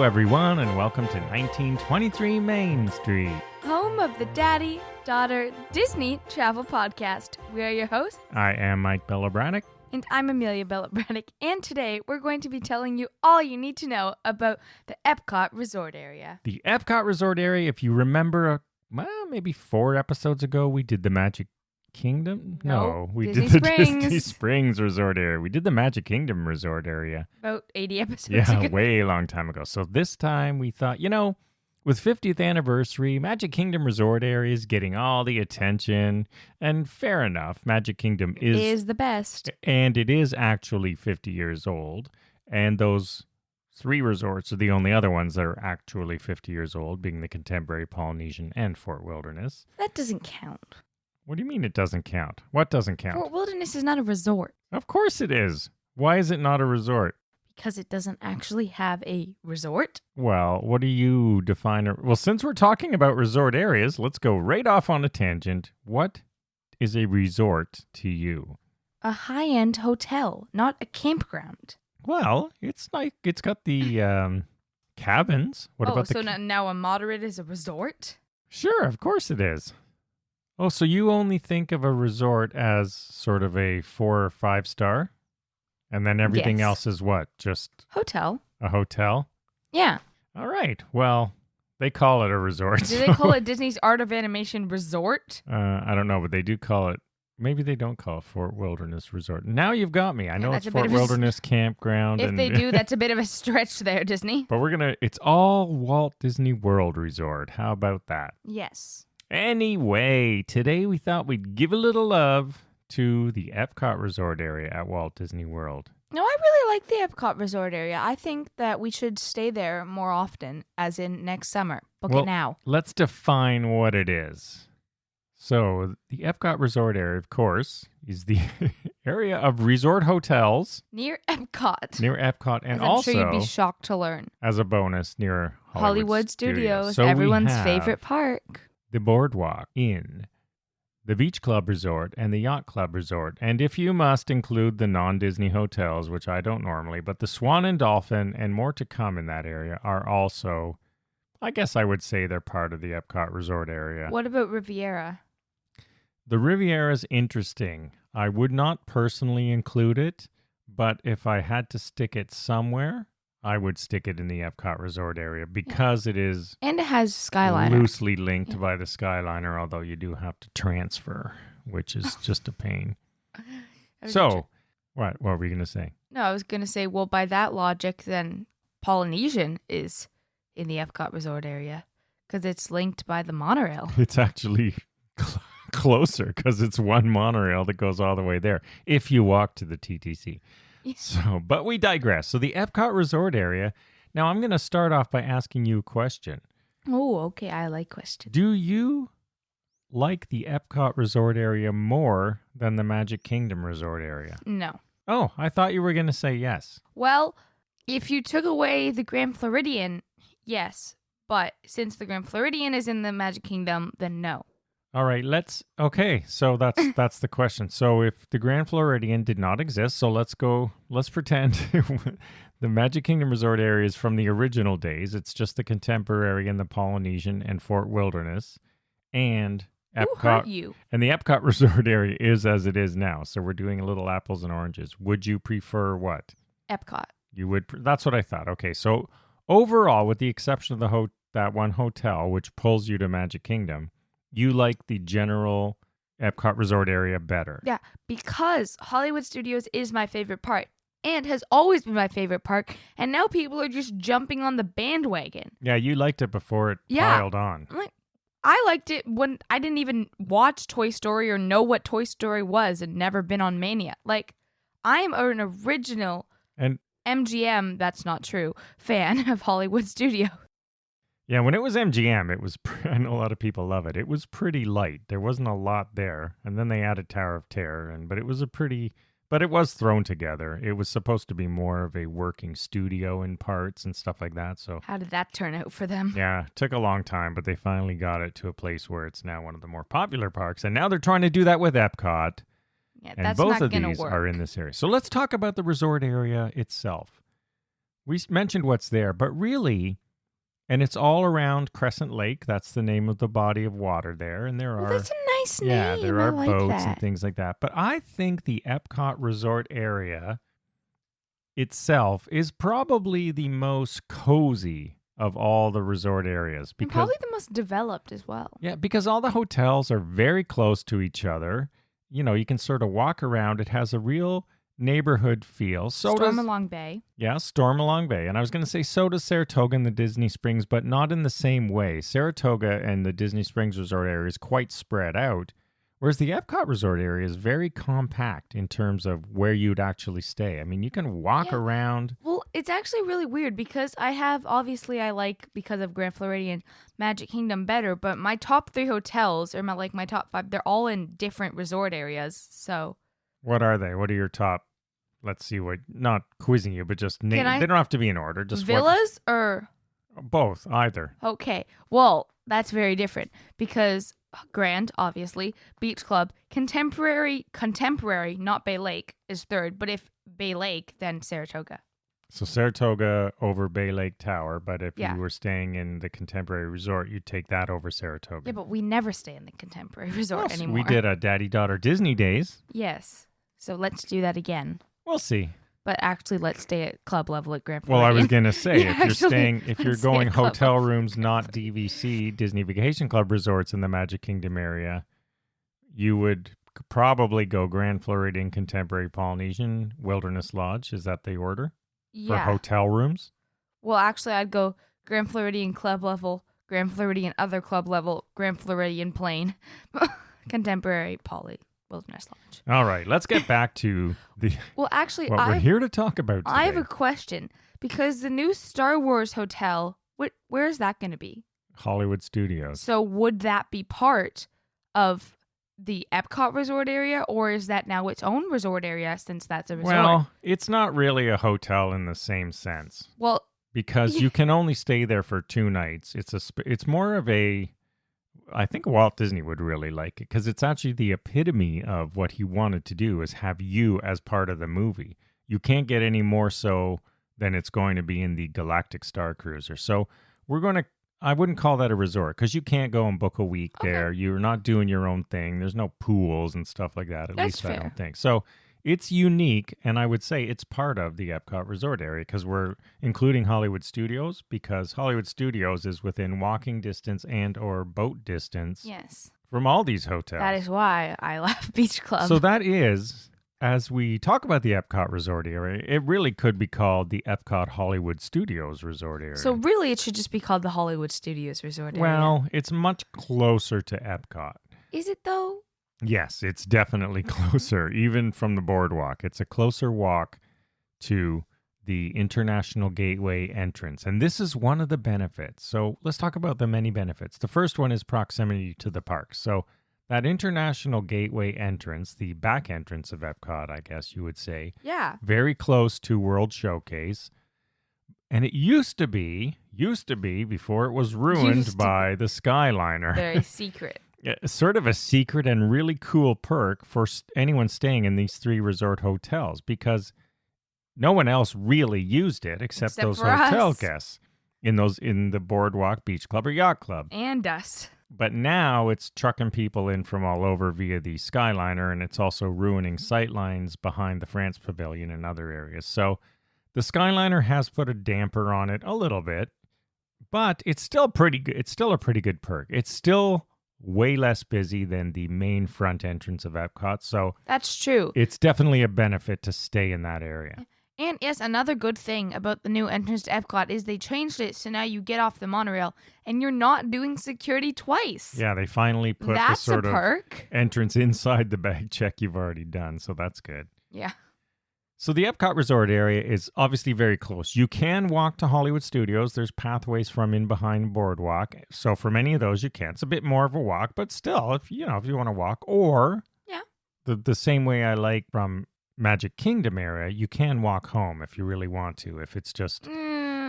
Hello, everyone, and welcome to 1923 Main Street. Home of the Daddy-Daughter Disney Travel Podcast. We are your hosts. I am Mike Belobradic. And I'm Amelia Belobradic. And today we're going to be telling you all you need to know about the Epcot Resort Area. The Epcot Resort Area, if you remember, maybe 4 episodes ago, we did the Magic Kingdom? No, we Disney did the Springs. Disney Springs Resort Area. We did the Magic Kingdom Resort Area. About 80 episodes Yeah, ago. way long time ago. So this time we thought, with 50th anniversary, Magic Kingdom Resort Area is getting all the attention. And fair enough, Magic Kingdom is the best. And it is actually 50 years old. And those 3 resorts are the only other ones that are actually 50 years old, being the Contemporary, Polynesian, and Fort Wilderness. That doesn't count. What do you mean it doesn't count? What doesn't count? Fort Wilderness is not a resort. Of course it is. Why is it not a resort? Because it doesn't actually have a resort. Well, what do you define? Well, since we're talking about resort areas, let's go right off on a tangent. What is a resort to you? A high-end hotel, not a campground. Well, it's got the cabins. What about so now a moderate is a resort? Sure, of course it is. Oh, so you only think of a resort as sort of a 4 or 5 star? And then everything Yes. else is what? Just Hotel. a hotel? Yeah. All right. Well, they call it a resort. Do they call it Disney's Art of Animation Resort? I don't know, but they do call it. Maybe they don't call it Fort Wilderness Resort. Now you've got me. I know it's Fort Wilderness Campground. If they do, that's a bit of a stretch there, Disney. But it's all Walt Disney World Resort. How about that? Yes. Anyway, today we thought we'd give a little love to the Epcot Resort Area at Walt Disney World. No, I really like the Epcot Resort Area. I think that we should stay there more often, as in next summer. Book it now. Let's define what it is. So, the Epcot Resort Area, of course, is the area of resort hotels. Near Epcot. Near Epcot, and I'm also, sure you'd be shocked to learn, as a bonus, near Hollywood Studios, So everyone's we have favorite park. the Boardwalk Inn, the Beach Club Resort, and the Yacht Club Resort. And if you must include the non-Disney hotels, which I don't normally, but the Swan and Dolphin and more to come in that area are also, I guess I would say they're part of the Epcot Resort Area. What about Riviera? The Riviera's interesting. I would not personally include it, but if I had to stick it somewhere, I would stick it in the Epcot Resort Area because it is And it has Skyliner. loosely linked by the Skyliner, although you do have to transfer, which is just a pain. So, what were we going to say? No, I was going to say, well, by that logic, then Polynesian is in the Epcot Resort Area because it's linked by the monorail. It's actually closer because it's one monorail that goes all the way there if you walk to the TTC. So, but we digress. So the Epcot Resort Area. Now I'm going to start off by asking you a question. Oh, okay. I like questions. Do you like the Epcot Resort Area more than the Magic Kingdom Resort Area? No. Oh, I thought you were going to say yes. Well, if you took away the Grand Floridian, yes. But since the Grand Floridian is in the Magic Kingdom, then no. All right, so that's the question. So if the Grand Floridian did not exist, so let's pretend the Magic Kingdom Resort Area is from the original days. It's just the Contemporary and the Polynesian and Fort Wilderness and Epcot. Who hurt you? And the Epcot Resort Area is as it is now. So we're doing a little apples and oranges. Would you prefer what? Epcot. You would. That's what I thought. Okay, so overall, with the exception of that one hotel, which pulls you to Magic Kingdom, you like the general Epcot Resort Area better. Yeah, because Hollywood Studios is my favorite park and has always been my favorite park. And now people are just jumping on the bandwagon. Yeah, you liked it before it piled on. I liked it when I didn't even watch Toy Story or know what Toy Story was and never been on Mania. Like, I am an original and MGM, that's not true, fan of Hollywood Studios. Yeah, when it was MGM, I know a lot of people love it. It was pretty light. There wasn't a lot there. And then they added Tower of Terror, but it was thrown together. It was supposed to be more of a working studio in parts and stuff like that. So how did that turn out for them? Yeah, it took a long time, but they finally got it to a place where it's now one of the more popular parks. And now they're trying to do that with Epcot. Yeah, and that's both not of gonna these work. are in this area. So let's talk about the resort area itself. mentioned what's there, but really, and it's all around Crescent Lake. That's the name of the body of water there. And there Well, are, that's a nice name. yeah, there are I like boats that. and things like that. But I think the Epcot resort area itself is probably the most cozy of all the resort areas. And Because, probably the most developed as well. yeah, because all the hotels are very close to each other. You know, you can sort of walk around. It has a real neighborhood feel. So does, Stormalong Bay. yeah, Stormalong Bay. And I was going to say so does Saratoga and the Disney Springs, but not in the same way. Saratoga and the Disney Springs resort area is quite spread out, whereas the Epcot resort area is very compact in terms of where you'd actually stay. I mean, you can walk Yeah. around. Well, it's actually really weird because I like, because of Grand Floridian, Magic Kingdom better, but my top 3 hotels, or my top 5, they're all in different resort areas. So, What are they? What are your top? Let's see what, not quizzing you, but just name. Can I- They don't have to be in order. Just villas or... both, either. Okay, well, that's very different because Grand, obviously, Beach Club, Contemporary, not Bay Lake, is 3rd, but if Bay Lake, then Saratoga. So Saratoga over Bay Lake Tower, but if Yeah. you were staying in the Contemporary Resort, you'd take that over Saratoga. Yeah, but we never stay in the Contemporary Resort Well, anymore. we did a Daddy-Daughter Disney Days. Yes, so let's do that again. We'll see. But actually, let's stay at club level at Grand Well, Floridian. I was going to say, Yeah, if you're actually, staying, if you're let's stay going at club hotel level. rooms, not DVC, Disney Vacation Club resorts in the Magic Kingdom area, you would probably go Grand Floridian, Contemporary, Polynesian, Wilderness Lodge. Is that the order for Yeah. hotel rooms? Well, actually, I'd go Grand Floridian club level, Grand Floridian other club level, Grand Floridian plain, Contemporary, Poly, Wilderness Lodge. All right, let's get back to the Well, actually, what we're here to talk about today. I have a question because the new Star Wars hotel, where is that going to be? Hollywood Studios. So would that be part of the Epcot resort area, or is that now its own resort area since that's a resort? Well, it's not really a hotel in the same sense Well, because you can only stay there for 2 nights. It's more of a, I think Walt Disney would really like it because it's actually the epitome of what he wanted to do is have you as part of the movie. You can't get any more so than it's going to be in the Galactic Star Cruiser. So I wouldn't call that a resort because you can't go and book a week there. You're not doing your own thing. There's no pools and stuff like that. At That's least I fair. don't think. So it's unique, and I would say it's part of the Epcot resort area because we're including Hollywood Studios because Hollywood Studios is within walking distance and or boat distance yes, from all these hotels. that is why I love Beach Club. So that is, as we talk about the Epcot resort area, it really could be called the Epcot Hollywood Studios resort area. So really, it should just be called the Hollywood Studios Resort area. Well, it's much closer to Epcot. Is it though? Yes, it's definitely closer, even from the boardwalk. It's a closer walk to the International Gateway entrance. And this is one of the benefits. So let's talk about the many benefits. The first one is proximity to the park. So that International Gateway entrance, the back entrance of Epcot, I guess you would say, Yeah. very close to World Showcase. And it used to be before it was ruined Used to by the Skyliner. Very secret. Sort of a secret and really cool perk for anyone staying in these 3 resort hotels because no one else really used it except those for hotel us. guests in the Boardwalk Beach Club or Yacht Club. And us. But now it's trucking people in from all over via the Skyliner, and it's also ruining sightlines behind the France Pavilion and other areas. So the Skyliner has put a damper on it a little bit, but it's still pretty good. It's still a pretty good perk. It's still way less busy than the main front entrance of Epcot. So That's true. it's definitely a benefit to stay in that area. And yes, another good thing about the new entrance to Epcot is they changed it so now you get off the monorail and you're not doing security twice. Yeah, they finally put That's the sort a of perk. entrance inside the bag check you've already done. So that's good. Yeah. So the Epcot resort area is obviously very close. You can walk to Hollywood Studios. There's pathways from in behind Boardwalk. So for many of those, you can. It's a bit more of a walk, but still, if you want to walk, or Yeah. the same way I like from Magic Kingdom area, you can walk home if you really want to. If it's just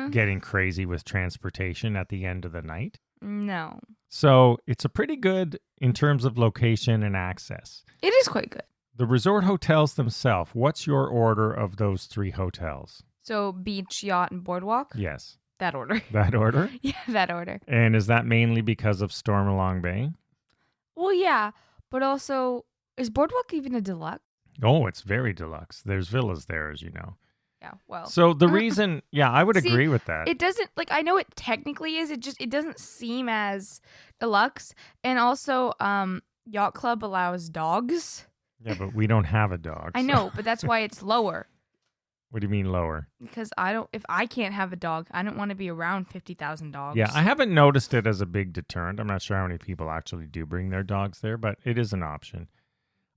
getting crazy with transportation at the end of the night. No. So it's a pretty good in terms of location and access. It is quite good. The resort hotels themselves, what's your order of those 3 hotels? So beach, yacht, and boardwalk? Yes. That order. That order? Yeah, that order. And is that mainly because of Stormalong Bay? Well, yeah, but also, is boardwalk even a deluxe? Oh, it's very deluxe. There's villas there, as you know. Yeah, well. So the reason, I would agree with that. It doesn't, like, I know it technically is, it doesn't seem as deluxe. And also, Yacht Club allows dogs. Yeah, but we don't have a dog. I know, but that's why it's lower. What do you mean lower? Because if I can't have a dog, I don't want to be around 50,000 dogs. Yeah, I haven't noticed it as a big deterrent. I'm not sure how many people actually do bring their dogs there, but it is an option.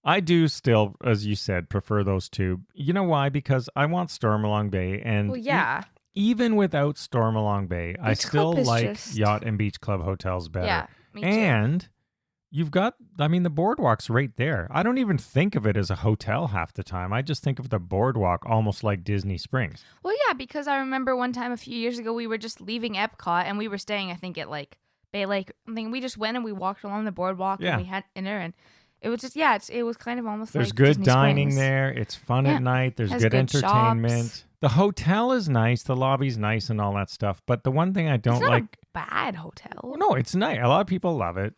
I do still, as you said, prefer those two. You know why? Because I want Stormalong Bay, and Well, yeah. Even without Stormalong Bay, I still like Yacht and Beach Club hotels better. Yeah, me too. And you've got, the boardwalk's right there. I don't even think of it as a hotel half the time. I just think of the boardwalk almost like Disney Springs. Well, yeah, because I remember one time a few years ago, we were just leaving Epcot, and we were staying, I think, at, like, Bay Lake. I mean, we just went and we walked along the boardwalk, and we had dinner, and it was just, it was kind of almost There's like good Disney dining Springs. there. It's fun at night. There's good entertainment. Shops. The hotel is nice. The lobby's nice and all that stuff. But the one thing I don't It's not like... a bad hotel. Well, no, it's nice. A lot of people love it.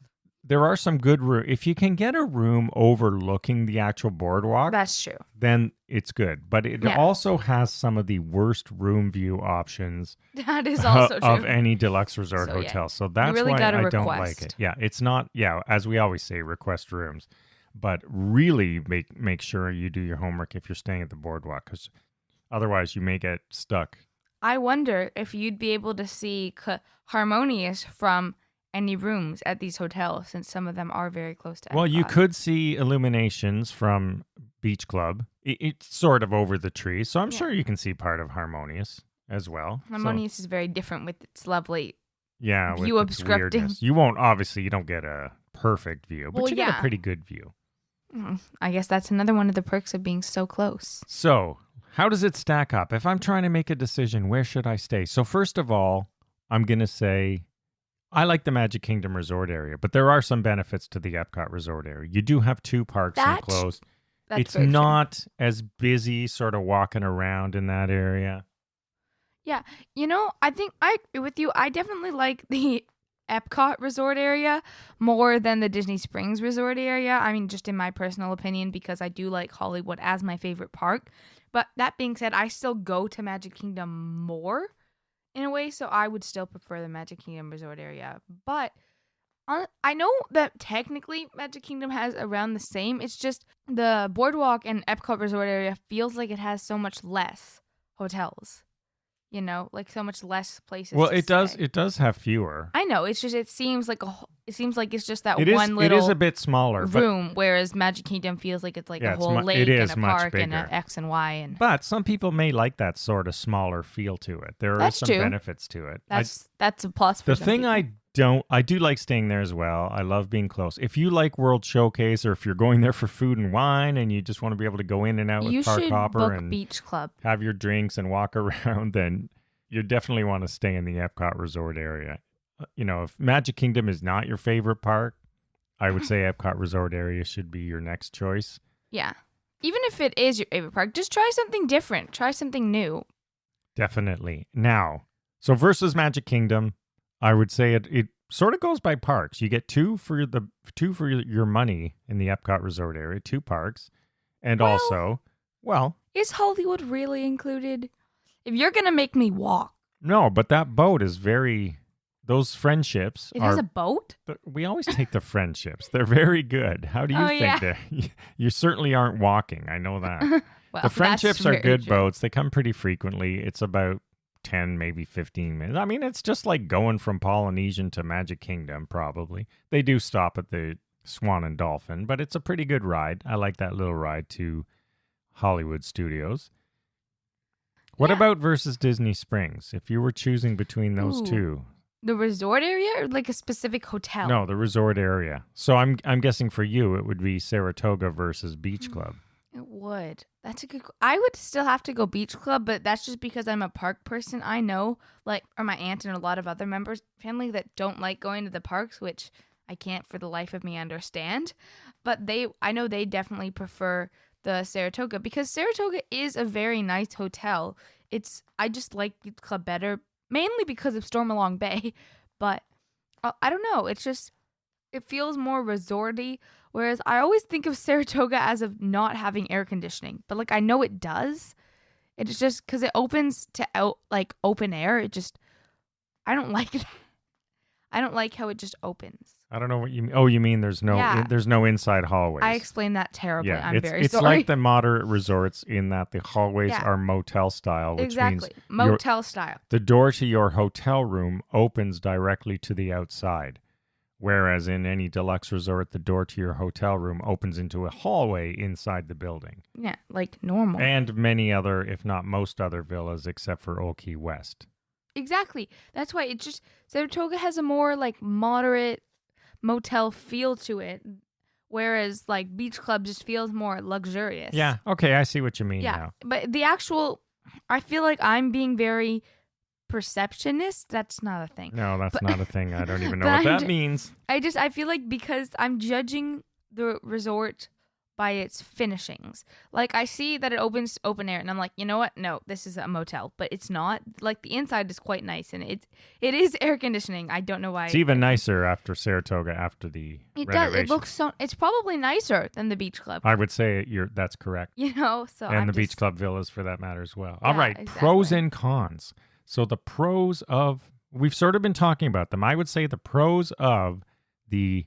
There are some good rooms. If you can get a room overlooking the actual boardwalk, That's true. then it's good. But it also has some of the worst room view options That is also true. of any deluxe resort hotel. So that's really why gotta I don't request. like it. Yeah, it's not, as we always say, request rooms. But really make sure you do your homework if you're staying at the boardwalk, because otherwise you may get stuck. I wonder if you'd be able to see Harmonious from any rooms at these hotels, since some of them are very close to Epcot. Well, you could see illuminations from Beach Club. It's sort of over the trees, so I'm sure you can see part of Harmonious as well. Harmonious is very different with its lovely with view its obstructing. Weirdness. You don't get a perfect view, but you get a pretty good view. I guess that's another one of the perks of being so close. So, how does it stack up? If I'm trying to make a decision, where should I stay? So, first of all, I'm going to say I like the Magic Kingdom Resort area, but there are some benefits to the Epcot Resort area. You do have 2 parks enclosed. It's not as busy sort of walking around in that area. Yeah. I think I agree with you. I definitely like the Epcot resort area more than the Disney Springs resort area. I mean, just in my personal opinion, because I do like Hollywood as my favorite park. But that being said, I still go to Magic Kingdom more in a way, so I would still prefer the Magic Kingdom resort area. But I know that technically Magic Kingdom has around the same. It's just the Boardwalk and Epcot resort area feels like it has so much less hotels. Like so much less places. Well, it does. It does have fewer. I know. It's just. It seems like it's just that little. It is a bit smaller room, whereas Magic Kingdom feels like it's like a whole lake and a park and an X and Y. But some people may like that sort of smaller feel to it. There are some benefits to it. That's a plus. For the thing people. I do like staying there as well. I love being close. If you like World Showcase, or if you're going there for food and wine and you just want to be able to go in and out with Park Hopper and Beach Club, have your drinks and walk around, then you definitely want to stay in the Epcot Resort area. If Magic Kingdom is not your favorite park, I would say Epcot Resort area should be your next choice. Yeah. Even if it is your favorite park, just try something different. Try something new. Definitely. Now, so versus Magic Kingdom, I would say it sort of goes by parks. You get two for your money in the Epcot Resort area, 2 parks. And is Hollywood really included? If you're going to make me walk. No, but that boat is those friendships. It has a boat? We always take the friendships. They're very good. How do you think that? You certainly aren't walking. I know that. Well, the friendships are good true. boats. They come pretty frequently. It's about 10, maybe 15 minutes. I mean, it's just like going from Polynesian to Magic Kingdom, probably. They do stop at the Swan and Dolphin, but it's a pretty good ride. I like that little ride to Hollywood Studios. What about versus Disney Springs? If you were choosing between those two. The resort area or like a specific hotel? No, the resort area. So I'm guessing for you it would be Saratoga versus Beach Club. It would. That's a good. I would still have to go Beach Club, but that's just because I'm a park person. I know, or my aunt and a lot of other members, family that don't like going to the parks, which I can't for the life of me understand. But I know they definitely prefer the Saratoga because Saratoga is a very nice hotel. I just like Beach Club better, mainly because of Stormalong Bay. But I don't know. It's just it feels more resorty. Whereas I always think of Saratoga as of not having air conditioning, but like I know it does. It's just because it opens to open air. It just I don't like it. I don't like how it just opens. I don't know what you mean. Oh, you mean there's no inside hallways. I explained that terribly. Yeah, I'm very it's sorry. It's like the moderate resorts in that the hallways are motel style, which exactly. means Motel style. The door to your hotel room opens directly to the outside. Whereas in any deluxe resort, the door to your hotel room opens into a hallway inside the building. Yeah, like normal. And many other, if not most other villas, except for Old Key West. Exactly. That's why it just Saratoga has a more like moderate motel feel to it, whereas like Beach Club just feels more luxurious. Yeah. Okay, I see what you mean now. But I feel like I'm being very perceptionist. That's not a thing. No, that's not a thing. I don't even know what that means. I feel like because I'm judging the resort by its finishings. Like I see that it opens open air and I'm like, you know what? No, this is a motel, but it's not. Like the inside is quite nice and it is air conditioning. I don't know why. It's even nicer after Saratoga after the It renovation. does. It looks it's probably nicer than the Beach Club. I would say that's correct. And the Beach Club villas for that matter as well. All right, exactly. Pros and cons. So the pros of we've sort of been talking about them. I would say the pros of the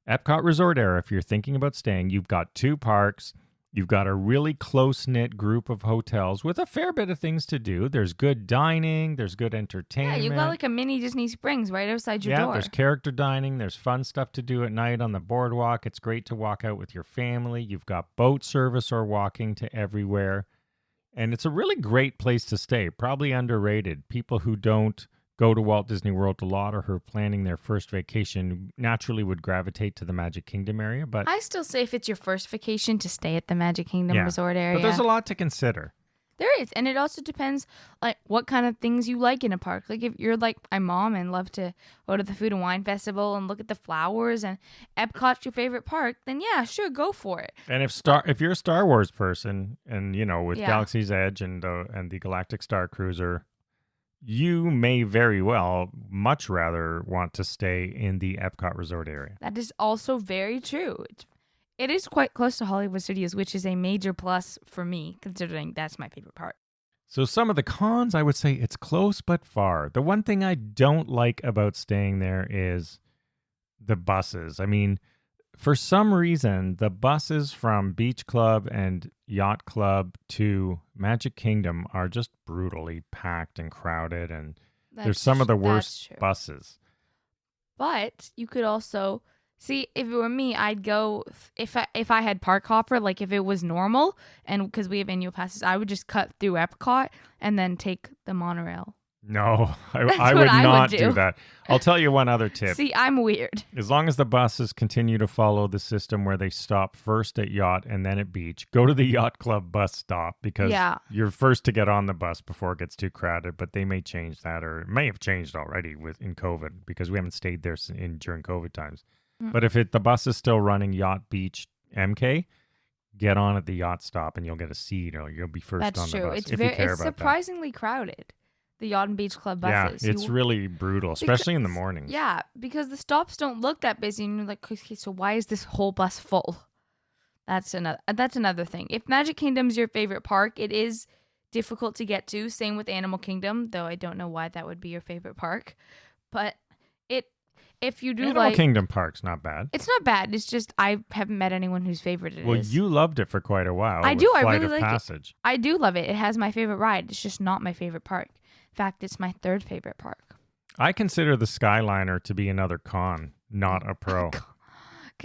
Epcot Resort era, if you're thinking about staying, you've got 2 parks. You've got a really close-knit group of hotels with a fair bit of things to do. There's good dining. There's good entertainment. Yeah, you've got like a mini Disney Springs right outside your door. Yeah, there's character dining. There's fun stuff to do at night on the boardwalk. It's great to walk out with your family. You've got boat service or walking to everywhere. And it's a really great place to stay, probably underrated. People who don't go to Walt Disney World a lot or who are planning their first vacation naturally would gravitate to the Magic Kingdom area. But I still say if it's your first vacation to stay at the Magic Kingdom Resort area. But there's a lot to consider. There is. And it also depends like what kind of things you like in a park. Like if you're like my mom and love to go to the Food and Wine Festival and look at the flowers and Epcot's your favorite park, then yeah, sure, go for it. And if you're a Star Wars person and, with Galaxy's Edge and the Galactic Star Cruiser, you may very well much rather want to stay in the Epcot Resort area. That is also very true. It is quite close to Hollywood Studios, which is a major plus for me, considering that's my favorite part. So some of the cons, I would say it's close but far. The one thing I don't like about staying there is the buses. I mean, for some reason, the buses from Beach Club and Yacht Club to Magic Kingdom are just brutally packed and crowded, and they're some of the worst buses. But you could also see, if it were me, I'd go if I had Park Hopper, like if it was normal, and because we have annual passes, I would just cut through Epcot and then take the monorail. No, I would not do that. I'll tell you one other tip. See, I'm weird. As long as the buses continue to follow the system where they stop first at Yacht and then at Beach, go to the Yacht Club bus stop because you're first to get on the bus before it gets too crowded, but they may change that, or it may have changed already in COVID because we haven't stayed there during COVID times. But if the bus is still running Yacht, Beach, MK, get on at the Yacht stop and you'll get a seat or you'll be first on the bus. It's surprisingly crowded. The Yacht and Beach Club buses. Yeah, it's really brutal, especially in the mornings. Yeah, because the stops don't look that busy, and you're like, okay, so why is this whole bus full? That's another thing. If Magic Kingdom's your favorite park, it is difficult to get to. Same with Animal Kingdom, though I don't know why that would be your favorite park. But if you do Animal Kingdom Park's not bad. It's not bad. It's just I haven't met anyone whose favorite it is. Well, you loved it for quite a while. I do. I Flight really of like Passage. it. I do love it. It has my favorite ride. It's just not my favorite park. In fact, it's my 3rd favorite park. I consider the Skyliner to be another con, not a pro.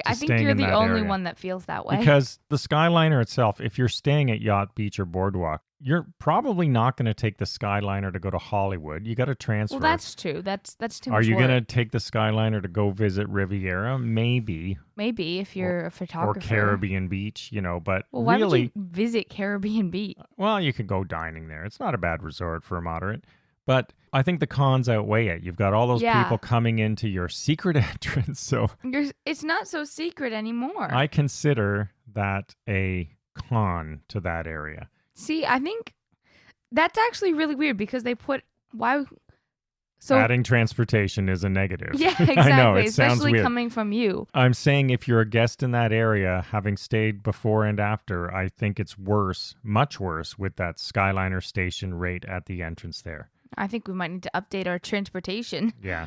I think you're the only one that feels that way. Because the Skyliner itself, if you're staying at Yacht, Beach, or Boardwalk, you're probably not going to take the Skyliner to go to Hollywood. You got to transfer. Well, that's true. That's too much Are you going to take the Skyliner to go visit Riviera? Maybe. Maybe if you're a photographer. Or Caribbean Beach, but why really, would you visit Caribbean Beach? Well, you could go dining there. It's not a bad resort for a moderate. But I think the cons outweigh it. You've got all those people coming into your secret entrance. So it's not so secret anymore. I consider that a con to that area. See, I think That's actually really weird because they put why. So Adding transportation is a negative. yeah, exactly. I know, it sounds Especially weird. coming from you. I'm saying if you're a guest in that area, having stayed before and after, I think it's worse, much worse, with that Skyliner station rate at the entrance there. I think we might need to update our transportation. Yeah.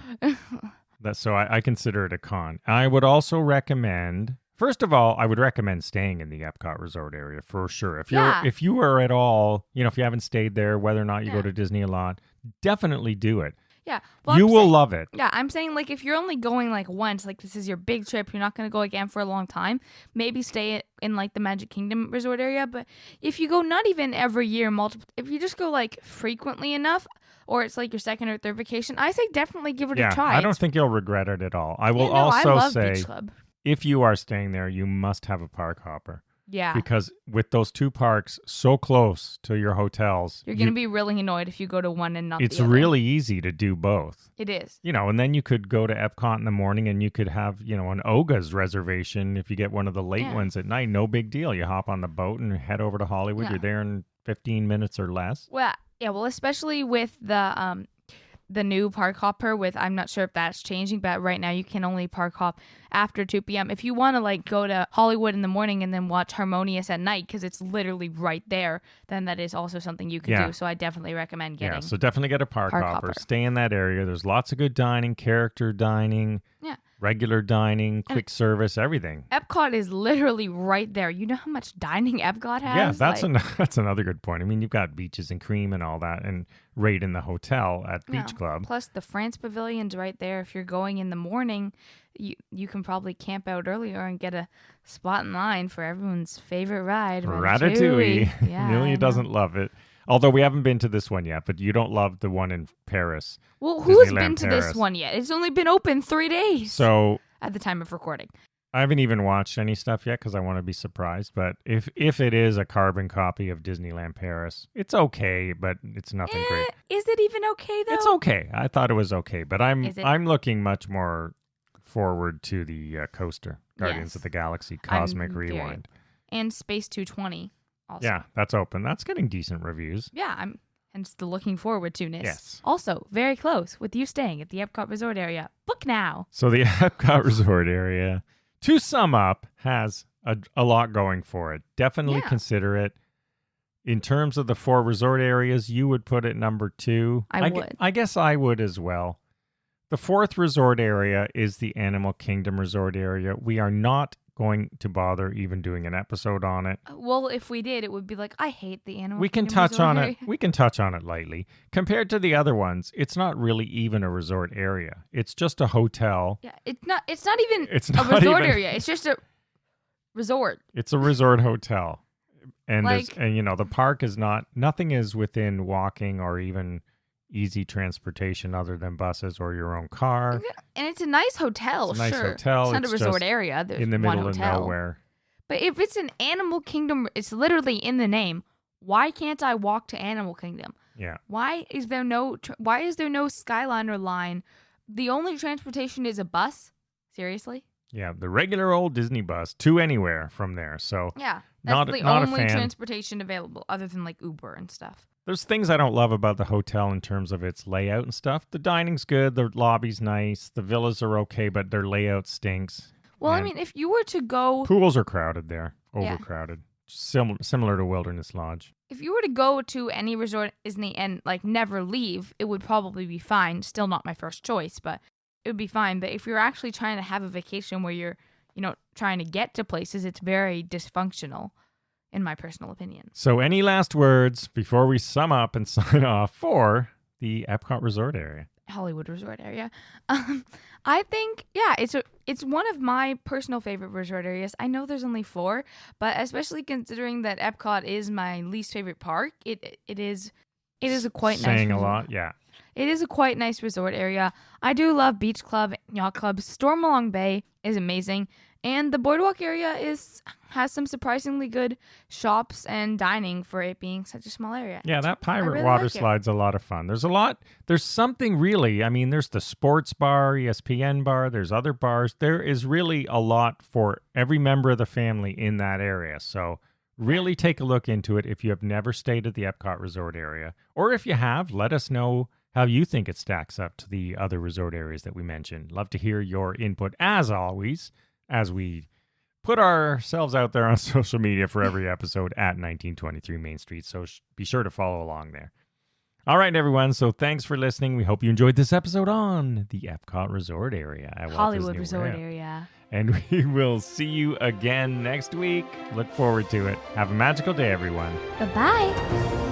So I consider it a con. I would also recommend, first of all, I would recommend staying in the Epcot Resort area for sure. If you are at all, if you haven't stayed there, whether or not you go to Disney a lot, definitely do it. Yeah. Well, you will love it. Yeah, I'm saying like if you're only going like once, like this is your big trip, you're not going to go again for a long time, maybe stay in like the Magic Kingdom resort area. But if you go not even every year, if you just go like frequently enough, or it's like your second or third vacation, I say definitely give it a try. I don't think you'll regret it at all. I will I love say, Beach Club. If you are staying there, you must have a park hopper. Yeah. Because with those two parks so close to your hotels, you're going to be really annoyed if you go to one and not the other. It's really easy to do both. It is. And then you could go to Epcot in the morning and you could have, an Oga's reservation if you get one of the late ones at night. No big deal. You hop on the boat and head over to Hollywood. You're there in 15 minutes or less. Well, yeah, especially with the new park hopper I'm not sure if that's changing, but right now you can only park hop after 2 p.m. If you want to like go to Hollywood in the morning and then watch Harmonious at night because it's literally right there, then that is also something you can do. So I definitely recommend getting. Yeah, so definitely get a park hopper. Stay in that area. There's lots of good dining, character dining. Yeah. Regular dining, quick service, everything. Epcot is literally right there. You know how much dining Epcot has? Yeah, that's another good point. I mean, you've got beaches and cream and all that, and right in the hotel at Beach Club. Plus, the France Pavilion's right there. If you're going in the morning, you can probably camp out earlier and get a spot in line for everyone's favorite ride, Ratatouille. Yeah, Amelia doesn't love it. Although we haven't been to this one yet, but you don't love the one in Paris. Well, who's Disneyland been to this one yet? It's only been open 3 days. So at the time of recording. I haven't even watched any stuff yet because I want to be surprised. But if it is a carbon copy of Disneyland Paris, it's okay, but it's nothing great. Is it even okay though? It's okay. I thought it was okay, but I'm looking much more forward to the coaster, Guardians of the Galaxy Cosmic Rewind, and Space 220. Also. Yeah, that's open. That's getting decent reviews. Yeah, I'm hence the looking forward to-ness. Yes. Also, very close with you staying at the Epcot Resort area. Book now. So the Epcot Resort area, to sum up, has a lot going for it. Definitely consider it. In terms of the 4 resort areas, you would put it number 2. I would. I guess I would as well. The 4th resort area is the Animal Kingdom Resort area. We are not going to bother even doing an episode on it. Well, if we did, it would be like, I hate the Animal Kingdom. We can touch on it. We can touch on it lightly. Compared to the other ones, it's not really even a resort area. It's just a hotel. Yeah, it's not even a resort area. It's just a resort. It's a resort hotel. And the park is nothing is within walking or even easy transportation other than buses or your own car. And it's a nice hotel, It's a nice sure. hotel. It's not a resort area. There's in the middle one of hotel. nowhere. But if it's an Animal Kingdom, it's literally in the name. Why can't I walk to Animal Kingdom? Yeah. Why is there no Skyliner line? The only transportation is a bus? Seriously? Yeah, the regular old Disney bus to anywhere from there. So yeah, that's the not only a fan. transportation available other than like Uber and stuff. There's things I don't love about the hotel in terms of its layout and stuff. The dining's good, the lobby's nice, the villas are okay, but their layout stinks. Well, I mean, if you were to go... Pools are crowded there, overcrowded. Similar to Wilderness Lodge. If you were to go to any resort Disney and like never leave, it would probably be fine. Still not my first choice, but it would be fine. But if you're actually trying to have a vacation where you're, trying to get to places, it's very dysfunctional. In my personal opinion. So any last words before we sum up and sign off for the Epcot Resort area? Hollywood Resort area. I think, it's one of my personal favorite resort areas. I know there's only 4, but especially considering that Epcot is my least favorite park, it is a quite nice Saying resort. a lot, yeah. It is a quite nice resort area. I do love Beach Club, Yacht Club. Stormalong Bay is amazing. And the Boardwalk area has some surprisingly good shops and dining for it being such a small area. Yeah, that pirate water slide's a lot of fun. There's something really, I mean, there's the sports bar, ESPN bar, there's other bars. There is really a lot for every member of the family in that area. So Really take a look into it if you have never stayed at the Epcot resort area. Or if you have, let us know how you think it stacks up to the other resort areas that we mentioned. Love to hear your input, as always, as we put ourselves out there on social media for every episode at 1923 Main Street. So be sure to follow along there. All right, everyone. So thanks for listening. We hope you enjoyed this episode on the Epcot resort area at Walt Hollywood Disney resort World. area. And we will see you again next week. Look forward to it. Have a magical day, everyone. Bye-bye.